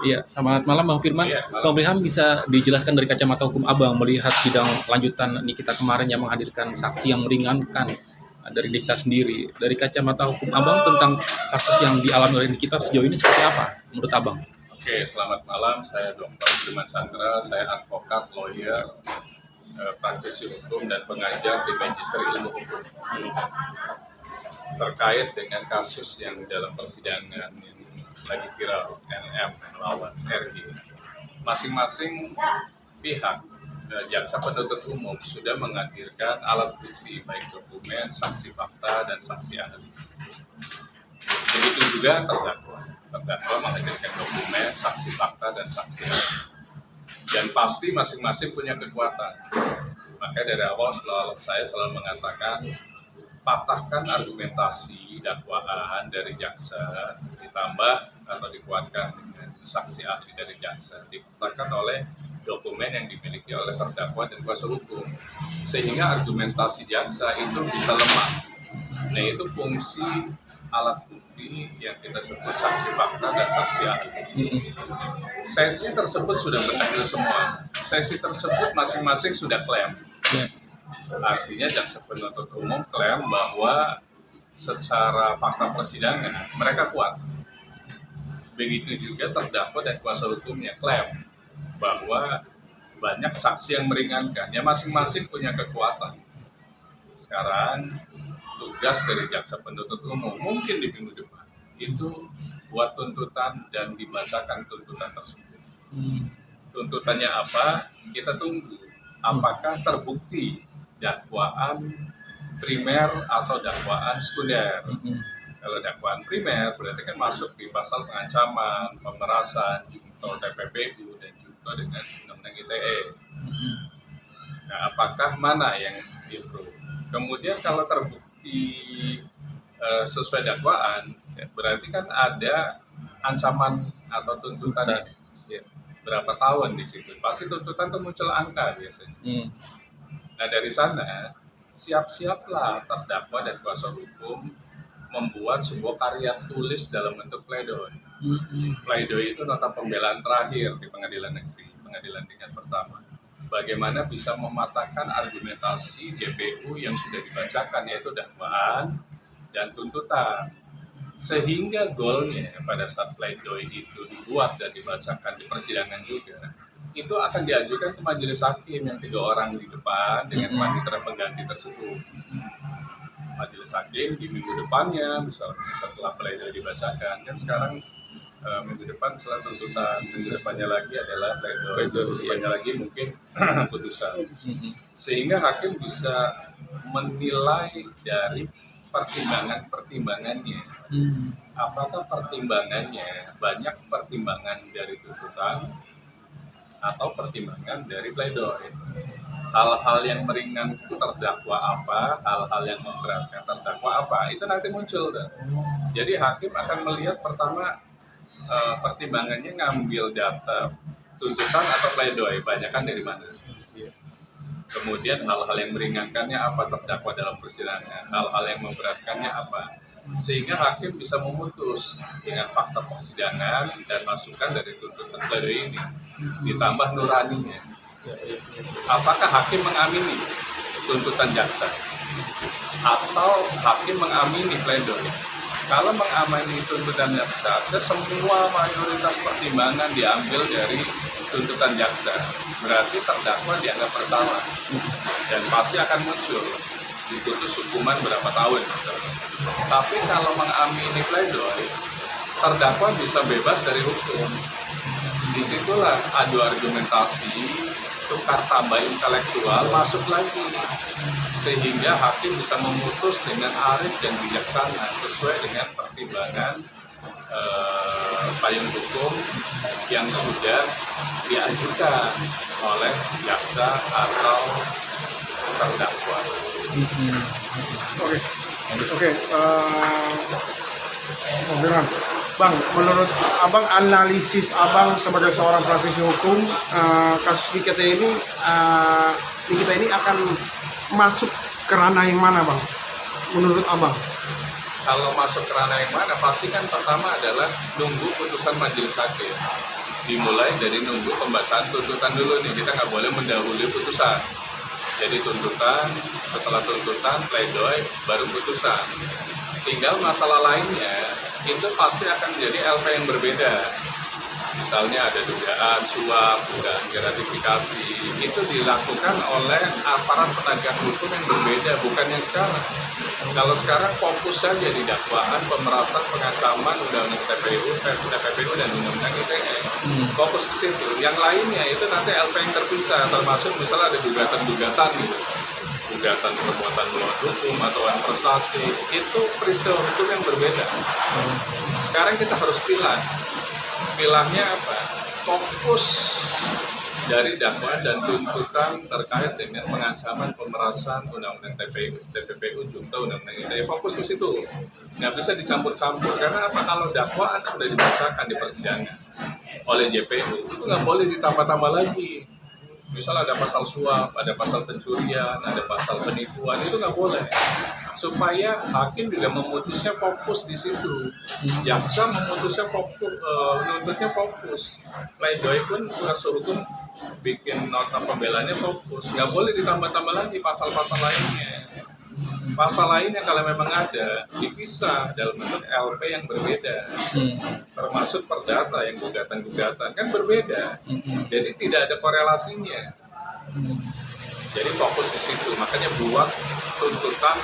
Iya, selamat malam Bang Firman. Iya, malam. Bang Firman bisa dijelaskan dari kacamata hukum Abang melihat sidang lanjutan Nikita kemarin yang menghadirkan saksi yang meringankan dari Nikita sendiri. Dari kacamata hukum Abang tentang kasus yang dialami oleh Nikita sejauh ini seperti apa menurut Abang? Oke, selamat malam. Saya Dr. Firman Chandra, saya advokat, lawyer, praktisi hukum, dan pengajar di Magister Ilmu Hukum. Terkait dengan kasus yang dalam persidangan yang lagi viral, NM melawan RG. Masing-masing pihak, jaksa penuntut umum sudah menghadirkan alat bukti, baik dokumen, saksi fakta, dan saksi ahli. Begitu juga terdakwa menghadirkan dokumen, saksi fakta, dan saksi ahli. Dan pasti masing-masing punya kekuatan. Makanya dari awal saya selalu mengatakan, patahkan argumentasi dakwaan dari jaksa, ditambah atau dikuatkan dengan saksi ahli dari jaksa, dipatahkan oleh dokumen yang dimiliki oleh terdakwa dan kuasa hukum, sehingga argumentasi jaksa itu bisa lemah. Nah, itu fungsi alat bukti yang kita sebut saksi fakta dan saksi ahli. Sesi tersebut sudah berakhir semua. Sesi tersebut masing-masing sudah klaim. Artinya jaksa penuntut umum klaim bahwa secara fakta persidangan mereka kuat. Begitu juga terdakwa dan kuasa hukumnya klaim bahwa banyak saksi yang meringankan. Ya, masing-masing punya kekuatan. Sekarang tugas dari jaksa penuntut umum mungkin di minggu depan itu buat tuntutan dan dibacakan tuntutan tersebut. Tuntutannya apa? Kita tunggu. Apakah terbukti dakwaan primer atau dakwaan sekunder? Kalau dakwaan primer berarti kan masuk di pasal pengancaman, pemerasan, junto TPPU, dan junto dengan Undang-Undang ITE. Nah, apakah mana yang diprove? Kemudian kalau terbukti sesuai dakwaan, ya, berarti kan ada ancaman atau tuntutannya. Ya, berapa tahun di situ? Pasti tuntutan itu muncul angka biasanya. Nah, dari sana siap-siaplah terdakwa dan kuasa hukum membuat sebuah karya tulis dalam bentuk pledoi. Pledoi itu nota pembelaan terakhir di pengadilan negeri, pengadilan tingkat pertama. Bagaimana bisa mematahkan argumentasi JPU yang sudah dibacakan, yaitu dakwaan dan tuntutan. Sehingga goalnya pada saat pledoi itu dibuat dan dibacakan di persidangan juga, itu akan diajukan ke majelis hakim yang 3 orang di depan dengan panitera pengganti tersebut. Majelis hakim di minggu depannya, misalnya setelah pledoi dibacakan, kan sekarang minggu depan setelah tuntutan, minggu depannya lagi adalah pledoi, depannya lagi mungkin putusan. Sehingga hakim bisa menilai dari pertimbangannya. Apakah pertimbangannya banyak pertimbangan dari tuntutan atau pertimbangan dari pledoi? Hal-hal yang meringankan terdakwa apa, hal-hal yang memberatkan terdakwa apa, itu nanti muncul. Jadi hakim akan melihat pertama pertimbangannya ngambil data tuntutan atau pledoi, banyakan dari mana. Kemudian hal-hal yang meringankannya apa terdakwa dalam persidangan, hal-hal yang memberatkannya apa. Sehingga hakim bisa memutus dengan fakta persidangan dan masukan dari tuntutan pledoi ini, ditambah nuraninya. Apakah hakim mengamini tuntutan jaksa atau hakim mengamini pledoi? Kalau mengamini tuntutan jaksa, semua mayoritas pertimbangan diambil dari tuntutan jaksa, berarti terdakwa dianggap bersalah dan pasti akan muncul diputus hukuman berapa tahun misalnya. Tapi kalau mengamini pledoi, terdakwa bisa bebas dari hukum. Disitulah adu argumentasi, tukar tambah intelektual masuk lagi, sehingga hakim bisa memutus dengan arif dan bijaksana sesuai dengan pertimbangan payung hukum yang sudah diajukan oleh jaksa atau terdakwa. Oke. Bang, menurut Abang, analisis Abang sebagai seorang praktisi hukum, kasus Nikita ini akan masuk ke ranah yang mana, Bang? Menurut Abang? Kalau masuk ke ranah yang mana, pasti kan pertama adalah nunggu putusan majelis hakim. dimulai dari nunggu pembacaan tuntutan dulu nih. Kita nggak boleh mendahului putusan. Jadi tuntutan, setelah tuntutan, pledoi, baru putusan. Tinggal masalah lainnya, itu pasti akan menjadi LP yang berbeda. Misalnya ada dugaan suap, dugaan gratifikasi, itu dilakukan oleh aparat penegak hukum yang berbeda, bukan yang sekarang. Kalau sekarang fokus saja di dakwaan, pemerasan, pengancaman, undang-undang TPPU dan undang-undang ITE. Fokus ke situ. Yang lainnya itu nanti LP yang terpisah, termasuk misalnya ada gugatan-gugatan gitu. Gugatan perbuatan melawan hukum atau yang prestasi, itu peristiwa hukum yang berbeda. Sekarang kita harus pilah. Pilahnya apa? Fokus dari dakwaan dan tuntutan terkait dengan pengancaman, pemerasan, undang-undang TPPU, junta, undang-undang ITE. Fokus di situ. Nggak bisa dicampur-campur. Karena apa? Kalau dakwaan sudah dibacakan di persidangan oleh JPU, itu nggak boleh ditambah-tambah lagi. Misal ada pasal suap, ada pasal pencurian, ada pasal penipuan, itu nggak boleh. Supaya hakim juga memutusnya fokus di situ. Jaksa memutusnya fokus, menuntutnya fokus. Pledoi pun kuasa hukum bikin nota pembelanya fokus. Nggak boleh ditambah-tambah lagi pasal-pasal lainnya. Pasal lainnya kalau memang ada, dipisah dalam bentuk LP yang berbeda. Termasuk perdata yang gugatan-gugatan, kan berbeda. Jadi tidak ada korelasinya. Jadi fokus di situ, makanya buat tuntutan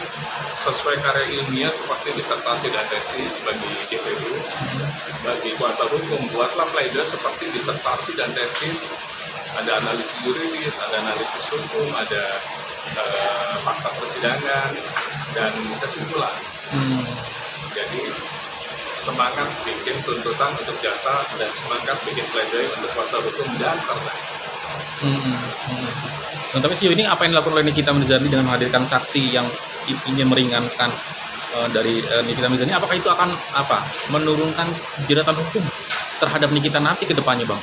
sesuai karya ilmiah seperti disertasi dan tesis bagi JPU, bagi kuasa hukum buatlah pledoi seperti disertasi dan tesis, ada analisis juridis, ada analisis hukum, ada fakta persidangan dan kesimpulan. Jadi semangat bikin tuntutan untuk jaksa dan semangat bikin pledoi untuk kuasa hukum dan terdakwa. Nah, tapi sejauh ini apa yang dilakukan oleh Nikita Mirzani dengan menghadirkan saksi yang ingin meringankan dari Nikita Mirzani? Apakah itu akan menurunkan jeratan hukum terhadap Nikita nanti ke depannya, Bang?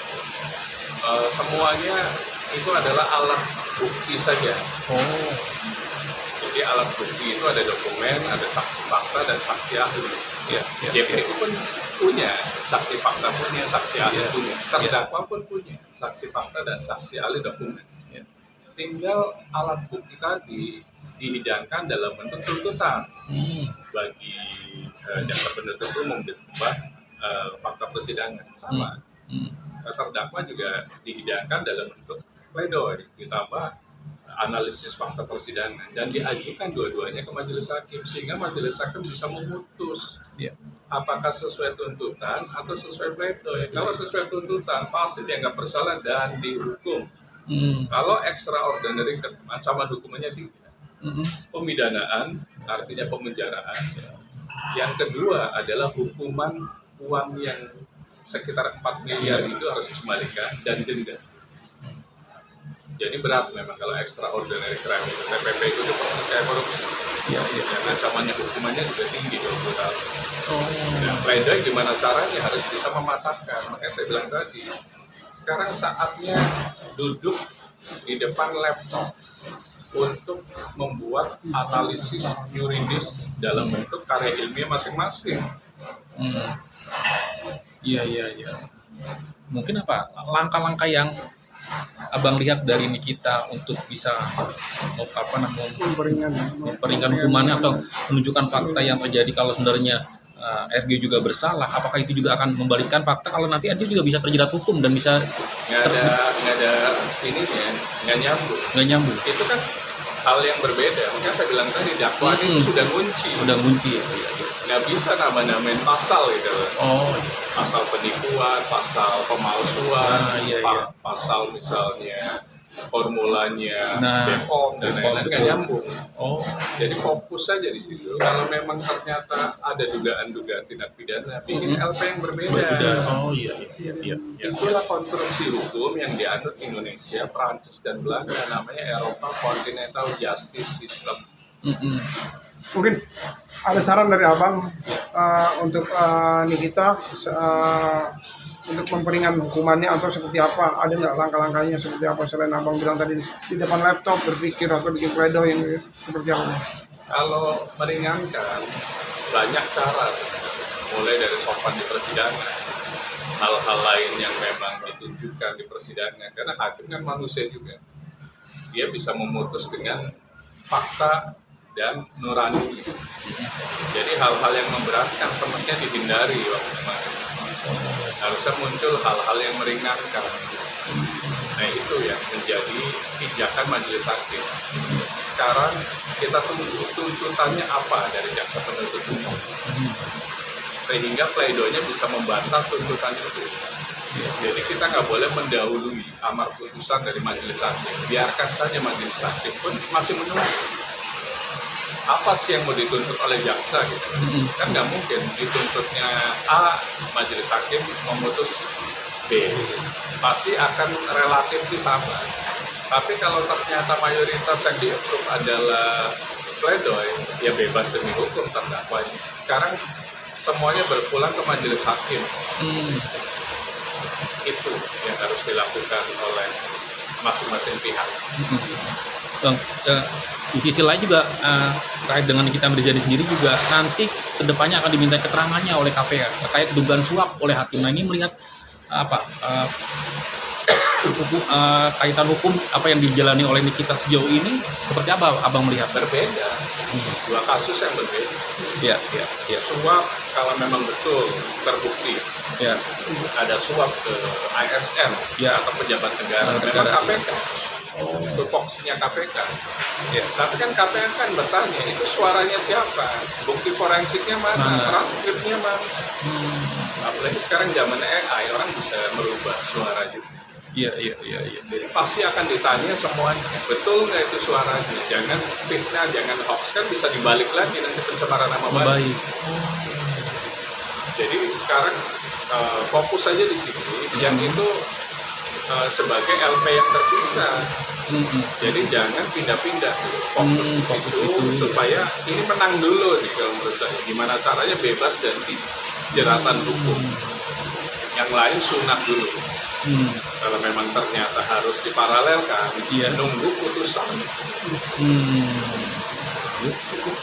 Semuanya itu adalah alat bukti saja. Jadi alat bukti itu ada dokumen, ada saksi fakta dan saksi ahli. JPU pun punya saksi fakta, punya saksi ahli, punya terdakwa pun punya saksi fakta dan saksi ahli dokumen. Tinggal alat bukti tadi dihidangkan dalam bentuk tuntutan bagi jaksa penuntut umum ditambah fakta persidangan sama. Terdakwa juga dihidangkan dalam bentuk pledoi ditambah analisis fakta persidangan dan diajukan dua-duanya ke majelis hakim sehingga majelis hakim bisa memutus apakah sesuai tuntutan atau sesuai pledoi. Kalau sesuai tuntutan pasti dianggap bersalah dan dihukum. Kalau extraordinary ancaman hukumannya 3, pemidanaan artinya pemenjaraan. Yang kedua adalah hukuman uang yang sekitar 4 miliar itu harus dikembalikan dan denda. Jadi berat memang kalau extraordinary crime itu. TPP itu persis kayak korupsi. Yang ancamannya hukumannya juga tinggi 20 tahun. Nah, pledoi gimana caranya harus bisa mematahkan. Makanya saya bilang tadi, sekarang saatnya duduk di depan laptop untuk membuat analisis yuridis dalam bentuk karya ilmiah masing-masing. Iya. Mungkin langkah-langkah yang Abang lihat dari Nikita untuk bisa memperingan hukumannya atau menunjukkan fakta yang terjadi kalau sebenarnya RG juga bersalah, apakah itu juga akan membalikkan fakta kalau nanti RG juga bisa terjerat hukum dan bisa nggak ada nggak nyambung. Itu kan hal yang berbeda. Makanya saya bilang tadi dakwaan itu sudah ngunci. Nggak bisa namain pasal gitu. Pasal penipuan, pasal pemalsuan, pasal misalnya formulanya BPOM dan lain-lain nggak nyambung. Jadi fokus saja di situ. Kalau memang ternyata ada dugaan-dugaan tindak pidana, bikin LP yang berbeda. Itulah konstruksi hukum yang dianut Indonesia, Prancis dan Belanda, namanya Eropa Continental Justice System. Mungkin ada saran dari Abang untuk Nikita untuk memperingan hukumannya atau seperti apa? Ada nggak langkah-langkahnya seperti apa selain Abang bilang tadi di depan laptop berpikir atau bikin pledoi yang seperti apa? Kalau meringankan banyak cara, mulai dari sopan di persidangan, hal-hal lain yang memang ditunjukkan di persidangan, karena hakim kan manusia juga, dia bisa memutus dengan fakta dan nurani. Jadi hal-hal yang memberatkan semestinya dihindari waktu kemarin. Harusnya muncul hal-hal yang meringankan. Nah itu yang menjadi pijakan majelis hakim. Sekarang kita tunggu tuntutannya apa dari jaksa penuntut umum, sehingga pledoinya bisa membantah tuntutan itu. Jadi kita nggak boleh mendahului amar putusan dari majelis hakim. Biarkan saja majelis hakim pun masih menunggu apa sih yang mau dituntut oleh jaksa gitu. Kan nggak mungkin dituntutnya A, majelis hakim memutus B. Pasti akan relatif sama. Tapi kalau ternyata mayoritas yang di-approve adalah pledoi, ya bebas demi hukum terdakwanya. Sekarang semuanya berpulang ke majelis hakim. Itu yang harus dilakukan oleh masing-masing pihak. Bang, di sisi lain juga terkait dengan Nikita Mirzani sendiri juga nanti kedepannya akan diminta keterangannya oleh KPK terkait dugaan suap oleh hakim. Nah ini melihat apa kaitan hukum apa yang dijalani oleh Nikita sejauh ini seperti apa abang melihat? Berbeda, dua kasus yang berbeda. Ya. Suap kalau memang betul terbukti, Ya. ada suap ke ASN Ya. atau pejabat negara, memang KPK. Itu fokusnya KPK. Ya. Tapi kan KPK kan bertanya, itu suaranya siapa? Bukti forensiknya mana? Transkripnya mana? Apalagi sekarang zaman AI, orang bisa merubah suara juga. Iya. Jadi pasti akan ditanya semuanya, betul nggak itu suaranya? Jangan fitnah, jangan hoax, kan bisa dibalik lagi nanti pencemaran nama baik. Jadi sekarang fokus saja di sini, yang itu sebagai LP yang terpisah. Jadi jangan pindah-pindah, fokus di situ supaya ini menang dulu nih kalau menurut saya. Gimana caranya bebas dari jeratan hukum. Yang lain sunat dulu. Kalau memang ternyata harus diparalelkan, nunggu putusan. Cukup.